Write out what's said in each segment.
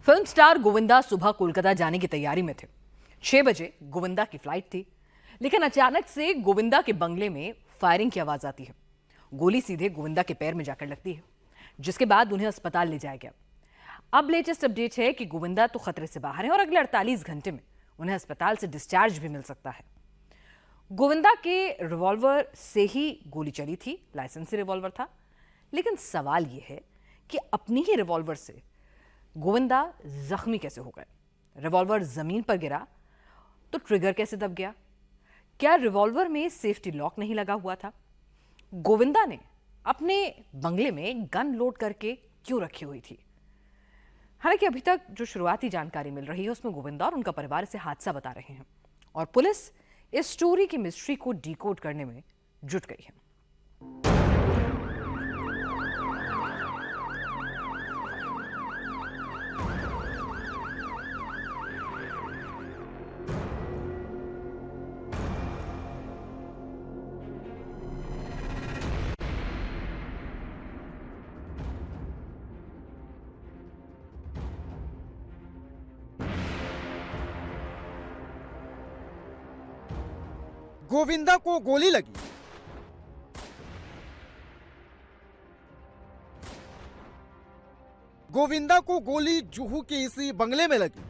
Film star Govinda सुबह कोलकाता जाने की तैयारी में थे। 6 बजे गोविंदा की फ्लाइट थी, लेकिन अचानक से गोविंदा के बंगले में फायरिंग की आवाज आती है। गोली सीधे गोविंदा के पैर में जाकर लगती है, जिसके बाद उन्हें अस्पताल ले जाया गया। अब लेटेस्ट अपडेट है कि गोविंदा तो खतरे से बाहर है और अगले 48 घंटे में उन्हें अस्पताल से डिस्चार्ज भी मिल सकता है। गोविंदा के रिवॉल्वर से ही गोली चली थी, लाइसेंसी रिवॉल्वर था, लेकिन सवाल यह है कि अपनी ही रिवॉल्वर से गोविंदा जख्मी कैसे हो गए। रिवॉल्वर जमीन पर गिरा तो ट्रिगर कैसे दब गया? क्या रिवॉल्वर में सेफ्टी लॉक नहीं लगा हुआ था? गोविंदा ने अपने बंगले में गन लोड करके क्यों रखी हुई थी? हालांकि अभी तक जो शुरुआती जानकारी मिल रही है उसमें गोविंदा और उनका परिवार इसे हादसा बता रहे हैं और पुलिस इस स्टोरी की मिस्ट्री को डिकोड करने में जुट गई है। गोविंदा को गोली लगी। गोविंदा को गोली जुहू के इसी बंगले में लगी।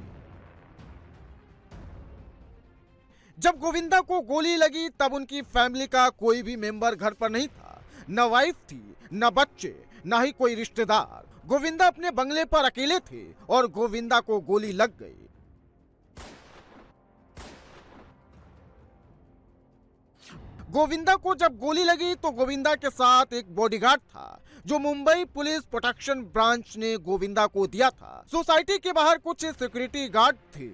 जब गोविंदा को गोली लगी तब उनकी फैमिली का कोई भी मेंबर घर पर नहीं था। न वाइफ थी, न बच्चे, न ही कोई रिश्तेदार। गोविंदा अपने बंगले पर अकेले थे और गोविंदा को गोली लग गई। गोविंदा को जब गोली लगी तो गोविंदा के साथ एक बॉडीगार्ड था जो मुंबई पुलिस प्रोटेक्शन ब्रांच ने गोविंदा को दिया था। सोसाइटी के बाहर कुछ सिक्योरिटी गार्ड थे।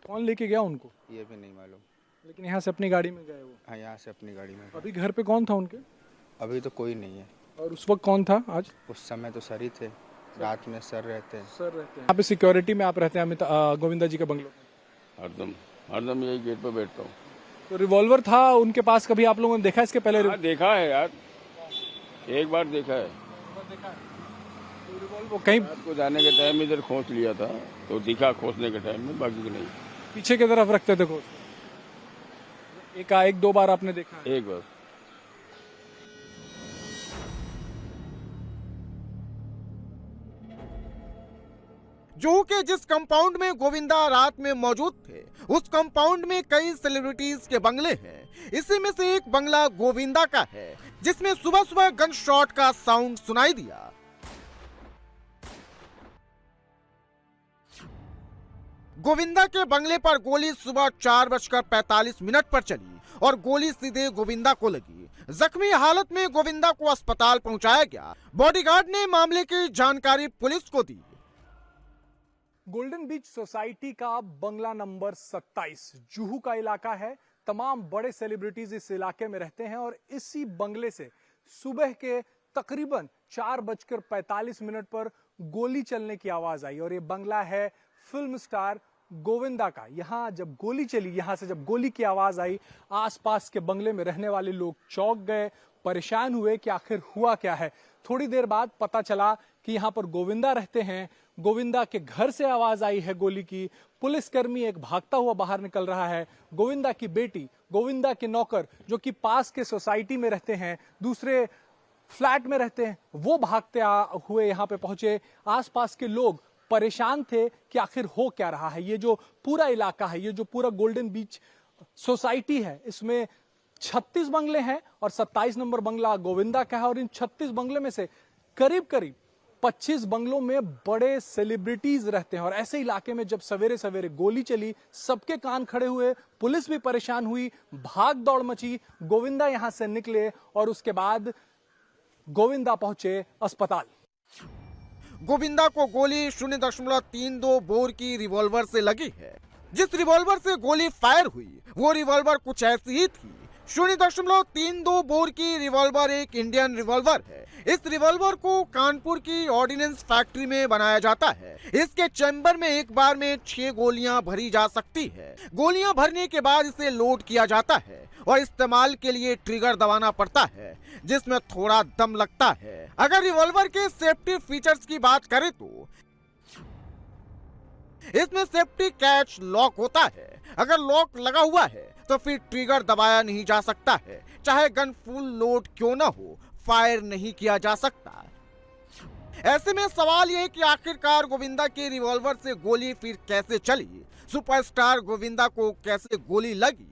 कौन लेके गया उनको? ये भी नहीं मालूम, लेकिन यहाँ से अपनी गाड़ी में गए वो। हाँ यहाँ से अपनी गाड़ी में। अभी घर पे कौन था उनके? अभी तो कोई नहीं है। और उस वक्त कौन था आज? उस समय तो सर ही थे, रात में सर रहते हैं। सर रहते हैं यहाँ पे, सिक्योरिटी में आप रहते हैं गोविंदा जी के बंगलों में? हरदम यही गेट पर बैठता हूँ। तो रिवॉल्वर था उनके पास, कभी आप लोगों ने देखा इसके पहले? हाँ देखा है यार, एक बार देखा है। तो रिवॉल्वर कहीं रात को जाने के टाइम इधर खोस लिया था तो दिखा खोसने के टाइम में, बाकी को नहीं। पीछे की तरफ रखते थे खोस? एक दो बार आपने देखा है? एक बार। जुहू के जिस कंपाउंड में गोविंदा रात में मौजूद थे उस कंपाउंड में कई सेलिब्रिटीज के बंगले हैं। इसी में से एक बंगला गोविंदा का है जिसमें सुबह सुबह गन शॉट का साउंड सुनाई दिया। गोविंदा के बंगले पर गोली सुबह 4:45 पर चली और गोली सीधे गोविंदा को लगी। जख्मी हालत में गोविंदा को अस्पताल पहुंचाया गया। बॉडीगार्ड ने मामले की जानकारी पुलिस को दी। गोल्डन बीच सोसाइटी का बंगला नंबर 27 जुहू का इलाका है। तमाम बड़े सेलिब्रिटीज इस इलाके में रहते हैं और इसी बंगले से सुबह के तकरीबन 4:45 पर गोली चलने की आवाज आई और ये बंगला है फिल्म स्टार गोविंदा का। यहां जब गोली चली, यहां से जब गोली की आवाज आई, आसपास के बंगले में रहने वाले लोग चौंक गए, परेशान हुए कि आखिर हुआ क्या है। थोड़ी देर बाद पता चला कि यहां पर गोविंदा रहते हैं। गोविंदा के घर से आवाज आई है गोली की। पुलिसकर्मी एक भागता हुआ बाहर निकल रहा है। गोविंदा की बेटी, गोविंदा के नौकर जो कि पास के सोसाइटी में रहते हैं, दूसरे फ्लैट में रहते हैं, वो भागते हुए यहां पे पहुंचे। आसपास के लोग परेशान थे कि आखिर हो क्या रहा है। ये जो पूरा इलाका है, ये जो पूरा गोल्डन बीच सोसाइटी है, इसमें 36 बंगले हैं और 27 नंबर बंगला गोविंदा का है और इन 36 बंगले में से करीब 25 बंगलों में बड़े सेलिब्रिटीज रहते हैं। और ऐसे इलाके में जब सवेरे सवेरे गोली चली, सबके कान खड़े हुए, पुलिस भी परेशान हुई, भाग दौड़ मची। गोविंदा यहां से निकले और उसके बाद गोविंदा पहुंचे अस्पताल। गोविंदा को गोली 0.32 बोर की रिवॉल्वर से लगी है। जिस रिवॉल्वर से गोली फायर हुई वो रिवॉल्वर कुछ ऐसी ही थी। 0.32 बोर की रिवॉल्वर एक इंडियन रिवॉल्वर है। इस रिवॉल्वर को कानपुर की ऑर्डिनेंस फैक्ट्री में बनाया जाता है। इसके चैम्बर में एक बार में 6 गोलियां भरी जा सकती है। गोलियां भरने के बाद इसे लोड किया जाता है और इस्तेमाल के लिए ट्रिगर दबाना पड़ता है जिसमें थोड़ा दम लगता है। अगर रिवॉल्वर के सेफ्टी फीचर्स की बात करें तो इसमें सेफ्टी कैच लॉक होता है। अगर लॉक लगा हुआ है तो फिर ट्रिगर दबाया नहीं जा सकता है, चाहे गन फुल लोड क्यों ना हो, फायर नहीं किया जा सकता। ऐसे में सवाल यह कि आखिरकार गोविंदा के रिवॉल्वर से गोली फिर कैसे चली, सुपरस्टार गोविंदा को कैसे गोली लगी।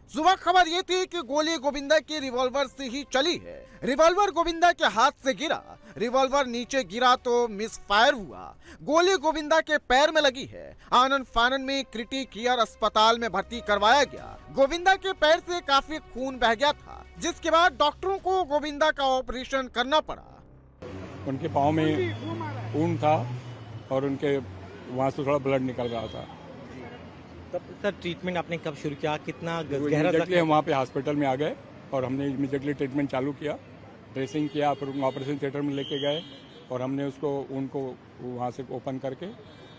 सुबह खबर यह थी कि गोली गोविंदा के रिवॉल्वर से ही चली है। रिवॉल्वर गोविंदा के हाथ से गिरा, रिवॉल्वर नीचे गिरा तो मिस फायर हुआ। गोली गोविंदा के पैर में लगी है। आनंद फानन में क्रिटिक केयर अस्पताल में भर्ती करवाया गया। गोविंदा के पैर से काफी खून बह गया था, जिसके बाद डॉक्टरों को गोविंदा का ऑपरेशन करना पड़ा। उनके पाँव में ऊन था और उनके वहाँ से थोड़ा ब्लड निकल रहा था। तब सर ट्रीटमेंट आपने कब शुरू किया, कितना गहरा इमीडिएटली हम वहाँ पे हॉस्पिटल में आ गए और हमने इमीडिएटली ट्रीटमेंट चालू किया, ड्रेसिंग किया, फिर ऑपरेशन थिएटर में लेके गए और हमने उसको उनको वहाँ से ओपन करके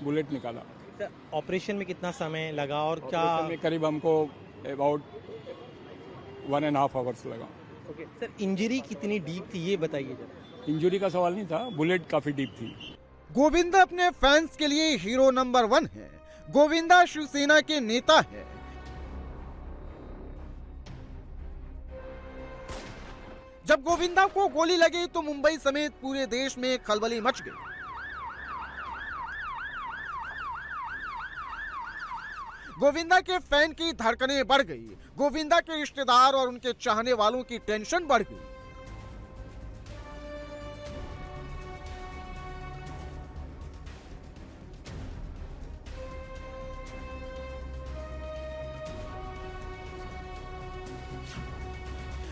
बुलेट निकाला। सर ऑपरेशन में कितना समय लगा और क्या? ऑपरेशन में करीब हमको अबाउट 1.5 आवर्स लगा। ओके सर, इंजरी कितनी डीप थी ये बताइए जरा। इंजरी का सवाल नहीं था, बुलेट काफ़ी डीप थी। गोविंदा अपने फैंस के लिए हीरो नंबर 1 है। गोविंदा शिवसेना के नेता है। जब गोविंदा को गोली लगी तो मुंबई समेत पूरे देश में खलबली मच गई। गोविंदा के फैन की धड़कनें बढ़ गई। गोविंदा के रिश्तेदार और उनके चाहने वालों की टेंशन बढ़ गई।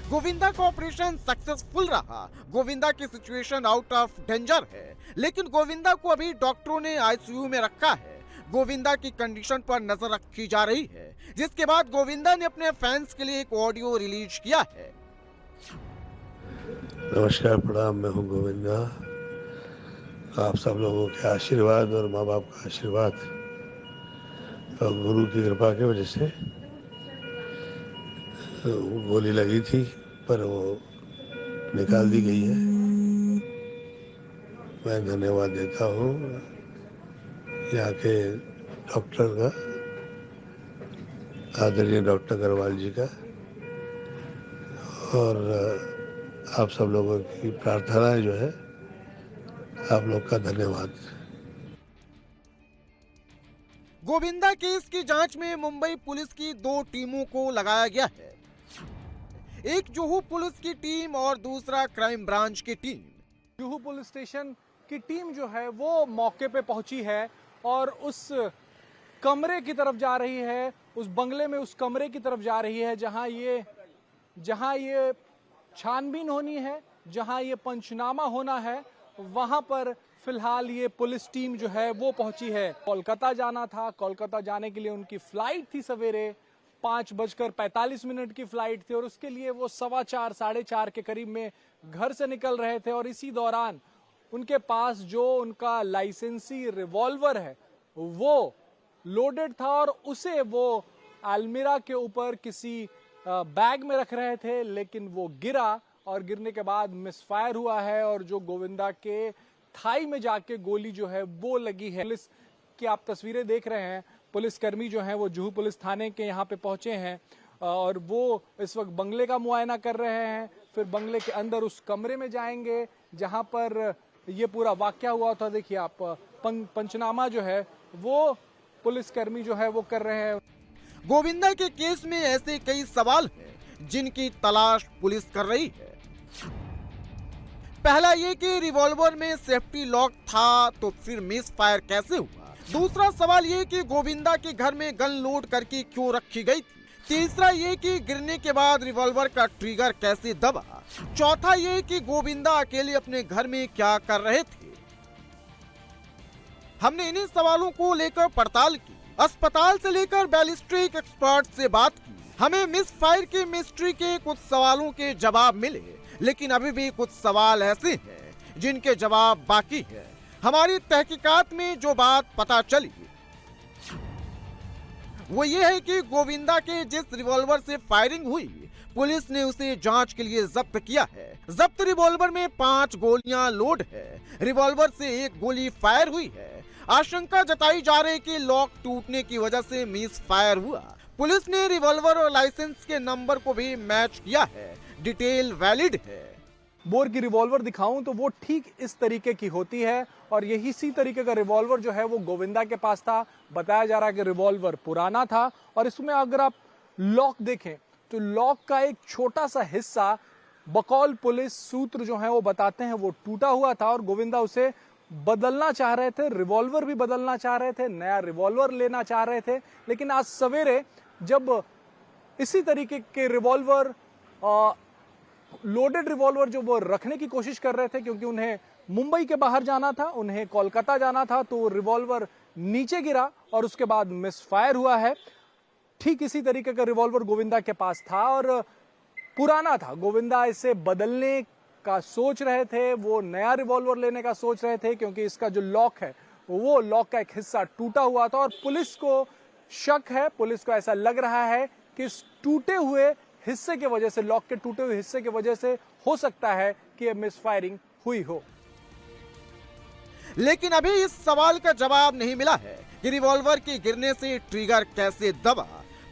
गोविंदा का ऑपरेशन सक्सेसफुल रहा। गोविंदा की सिचुएशन आउट ऑफ डेंजर है, लेकिन गोविंदा को अभी डॉक्टरों ने आईसीयू में रखा है। गोविंदा की कंडीशन पर नजर रखी जा रही है, जिसके बाद गोविंदा ने अपने फैंस के लिए एक ऑडियो रिलीज किया है। नमस्कार, प्रणाम, मैं हूं गोविंदा। आप सब लोगों के आशीर्वाद और माँ बाप का आशीर्वाद और गुरु की कृपा की वजह से गोली लगी थी, पर वो निकाल दी गई है। मैं धन्यवाद देता हूँ यहाँ के डॉक्टर का, आदरणीय डॉक्टर अग्रवाल जी का, और आप सब लोगों की प्रार्थनाएं जो है, आप लोग का धन्यवाद। गोविंदा केस की जांच में मुंबई पुलिस की 2 टीमों को लगाया गया है। एक जुहू पुलिस की टीम और दूसरा क्राइम ब्रांच की टीम। जुहू पुलिस स्टेशन की टीम जो है वो मौके पे पहुंची है और उस कमरे की तरफ जा रही है, उस बंगले में उस कमरे की तरफ जा रही है जहां ये छानबीन होनी है, जहां ये पंचनामा होना है। वहां पर फिलहाल ये पुलिस टीम जो है वो पहुंची है। कोलकाता जाना था, कोलकाता जाने के लिए उनकी फ्लाइट थी, सवेरे 5:45 की फ्लाइट थी और उसके लिए वो 4:15 साढ़े 4 के करीब में घर से निकल रहे थे। और इसी दौरान उनके पास जो उनका लाइसेंसी रिवॉल्वर है वो लोडेड था और उसे वो अलमीरा के ऊपर किसी बैग में रख रहे थे, लेकिन वो गिरा और गिरने के बाद मिसफायर हुआ है और जो गोविंदा के थाई में जाके गोली जो है वो लगी है। पुलिस की आप तस्वीरें देख रहे हैं, पुलिसकर्मी जो हैं वो जुहू पुलिस थाने के यहाँ पे पहुंचे हैं और वो इस वक्त बंगले का मुआयना कर रहे हैं। फिर बंगले के अंदर उस कमरे में जाएंगे जहां पर ये पूरा वाकया हुआ था। देखिए आप, पंचनामा जो है वो पुलिसकर्मी जो है वो कर रहे हैं। गोविंदा के केस में ऐसे कई सवाल हैं जिनकी तलाश पुलिस कर रही है। पहला ये कि रिवॉल्वर में सेफ्टी लॉक था तो फिर मिस फायर कैसे हुआ। दूसरा सवाल ये कि गोविंदा के घर में गन लोड करके क्यों रखी गई थी। तीसरा ये कि गिरने के बाद रिवॉल्वर का ट्रिगर कैसे दबा। चौथा ये कि गोविंदा अकेले अपने घर में क्या कर रहे थे। हमने इन्हीं सवालों को लेकर पड़ताल की, अस्पताल से लेकर बैलिस्टिक एक्सपर्ट से बात की। हमें मिस फायर की मिस्ट्री के कुछ सवालों के जवाब मिले, लेकिन अभी भी कुछ सवाल ऐसे हैं जिनके जवाब बाकी है। हमारी तहकीकात में जो बात पता चली वो ये है कि गोविंदा के जिस रिवॉल्वर से फायरिंग हुई, पुलिस ने उसे जांच के लिए जब्त किया है। जब्त रिवॉल्वर में 5 गोलियां लोड है। रिवॉल्वर से एक गोली फायर हुई है। आशंका जताई जा रही कि लॉक टूटने की वजह से मिस फायर हुआ। पुलिस ने रिवॉल्वर और लाइसेंस के नंबर को भी मैच किया है। डिटेल वैलिड है। बोर की रिवॉल्वर दिखाऊं तो वो ठीक इस तरीके की होती है और यही इसी तरीके का रिवॉल्वर जो है वो गोविंदा के पास था। बताया जा रहा है कि रिवॉल्वर पुराना था और इसमें अगर आप लॉक देखें तो लॉक का एक छोटा सा हिस्सा बकौल पुलिस सूत्र जो है वो बताते हैं वो टूटा हुआ था और गोविंदा उसे बदलना चाह रहे थे। रिवॉल्वर भी बदलना चाह रहे थे, नया रिवॉल्वर लेना चाह रहे थे। लेकिन आज सवेरे जब इसी तरीके के रिवॉल्वर लोडेड रिवॉल्वर जो वो रखने की कोशिश कर रहे थे क्योंकि उन्हें मुंबई के बाहर जाना था, उन्हें कोलकाता जाना था, तो रिवॉल्वर नीचे गिरा और उसके बाद मिसफायर हुआ है। ठीक इसी तरीके का रिवॉल्वर गोविंदा के पास था और पुराना था। गोविंदा इसे बदलने का सोच रहे थे, वो नया रिवॉल्वर लेने का सोच रहे थे क्योंकि इसका जो लॉक है वो लॉक का एक हिस्सा टूटा हुआ था और पुलिस को शक है, पुलिस को ऐसा लग रहा है कि इस टूटे हुए हिस्से की वजह से, लॉक के टूटे हुए हिस्से की वजह से हो सकता है कि यह मिसफायरिंग हुई हो। लेकिन अभी इस सवाल का जवाब नहीं मिला है कि रिवॉल्वर के गिरने से ट्रिगर कैसे दबा।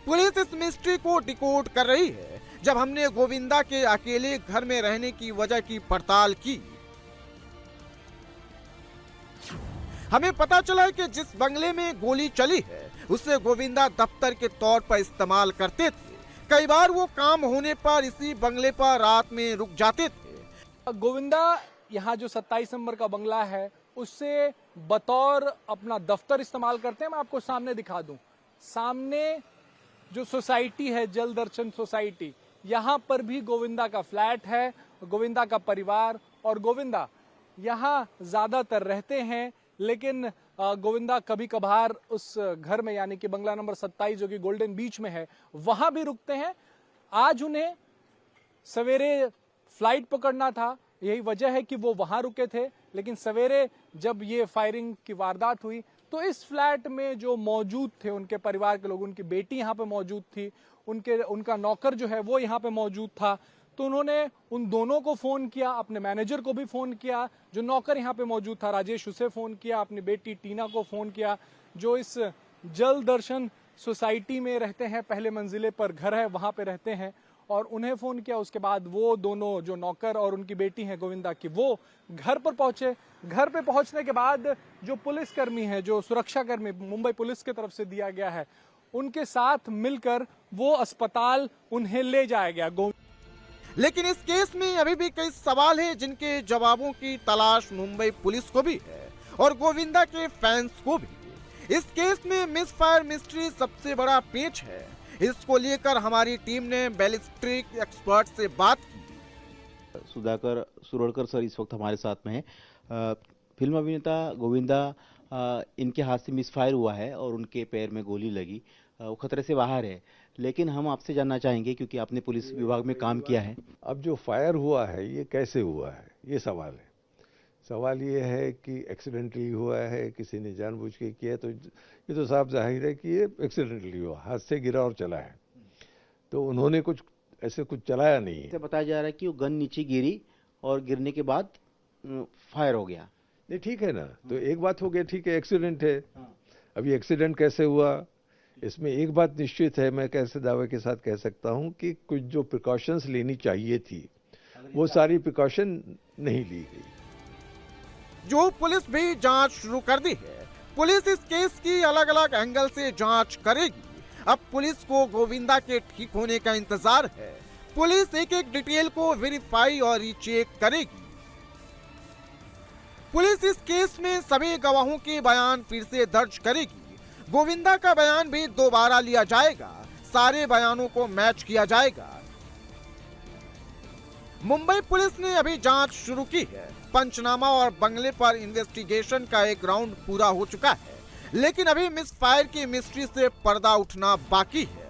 पुलिस इस मिस्ट्री को डिकोड कर रही है। जब हमने गोविंदा के अकेले घर में रहने की वजह की पड़ताल की, हमें पता चला कि जिस बंगले में गोली चली है उसे गोविंदा दफ्तर के तौर पर इस्तेमाल करते थे। कई बार वो काम होने पर इसी बंगले पर रात में रुक जाते थे। गोविंदा यहाँ जो 27 नंबर का बंगला है उससे बतौर अपना दफ्तर इस्तेमाल करते हैं। मैं आपको सामने दिखा दूं, सामने जो सोसाइटी है जल दर्शन सोसाइटी, यहाँ पर भी गोविंदा का फ्लैट है, गोविंदा का परिवार और गोविंदा यहाँ ज्यादातर रहते हैं। लेकिन गोविंदा कभी कभार उस घर में यानी कि बंगला नंबर 27 जो कि गोल्डन बीच में है वहां भी रुकते हैं। आज उन्हें सवेरे फ्लाइट पकड़ना था, यही वजह है कि वो वहां रुके थे। लेकिन सवेरे जब ये फायरिंग की वारदात हुई तो इस फ्लैट में जो मौजूद थे उनके परिवार के लोग, उनकी बेटी यहाँ पे मौजूद थी, उनका नौकर जो है वो यहाँ पे मौजूद था। तो उन्होंने उन दोनों को फोन किया, अपने मैनेजर को भी फोन किया, जो नौकर यहाँ पे मौजूद था राजेश उसे फोन किया, अपनी बेटी टीना को फोन किया जो इस जल दर्शन सोसाइटी में रहते हैं, पहले मंजिले पर घर है वहां पे रहते हैं, और उन्हें फोन किया। उसके बाद वो दोनों जो नौकर और उनकी बेटी है गोविंदा की, वो घर पर पहुंचे। घर पे पहुंचने के बाद जो पुलिसकर्मी है, जो सुरक्षाकर्मी मुंबई पुलिस की तरफ से दिया गया है, उनके साथ मिलकर वो अस्पताल उन्हें ले जाया गया। लेकिन इस केस में अभी भी कई सवाल हैं जिनके जवाबों की तलाश मुंबई पुलिस को भी है और गोविंदा के फैंस को भी। इस केस में मिसफायर मिस्ट्री सबसे बड़ा पेच है। इसको लेकर हमारी टीम ने बैलिस्टिक एक्सपर्ट से बात की। सुधाकर सुरोड़कर सर इस वक्त हमारे साथ में है। फिल्म अभिनेता गोविंदा, इनके हाथ से मिसफायर हुआ है और उनके पैर में गोली लगी, वो खतरे से बाहर है। लेकिन हम आपसे जानना चाहेंगे क्योंकि आपने पुलिस विभाग में काम किया है। अब जो फायर हुआ है ये कैसे हुआ है, ये सवाल है। सवाल ये है कि एक्सीडेंटली हुआ है, किसी ने जानबूझ के किया, तो ये तो साफ जाहिर है कि ये एक्सीडेंटली हुआ, हाथ से गिरा और चला है। तो उन्होंने कुछ ऐसे कुछ चलाया नहीं है। बताया जा रहा है कि वो गन नीचे गिरी और गिरने के बाद फायर हो गया। नहीं, ठीक है ना, तो एक बात हो गया, ठीक है, एक्सीडेंट है। अभी एक्सीडेंट कैसे हुआ, इसमें एक बात निश्चित है, मैं कैसे दावे के साथ कह सकता हूं कि कुछ जो प्रिकॉशंस लेनी चाहिए थी वो सारी प्रिकॉशन नहीं ली गई। जो पुलिस भी जांच शुरू कर दी है। पुलिस इस केस की अलग अलग एंगल से जांच करेगी। अब पुलिस को गोविंदा के ठीक होने का इंतजार है। पुलिस एक एक डिटेल को वेरीफाई और रीचेक करेगी। पुलिस इस केस में सभी गवाहों के बयान फिर से दर्ज करेगी। गोविंदा का बयान भी दोबारा लिया जाएगा, सारे बयानों को मैच किया जाएगा। मुंबई पुलिस ने अभी जांच शुरू की है। पंचनामा और बंगले पर इन्वेस्टिगेशन का एक राउंड पूरा हो चुका है, लेकिन अभी मिसफायर की मिस्ट्री से पर्दा उठना बाकी है।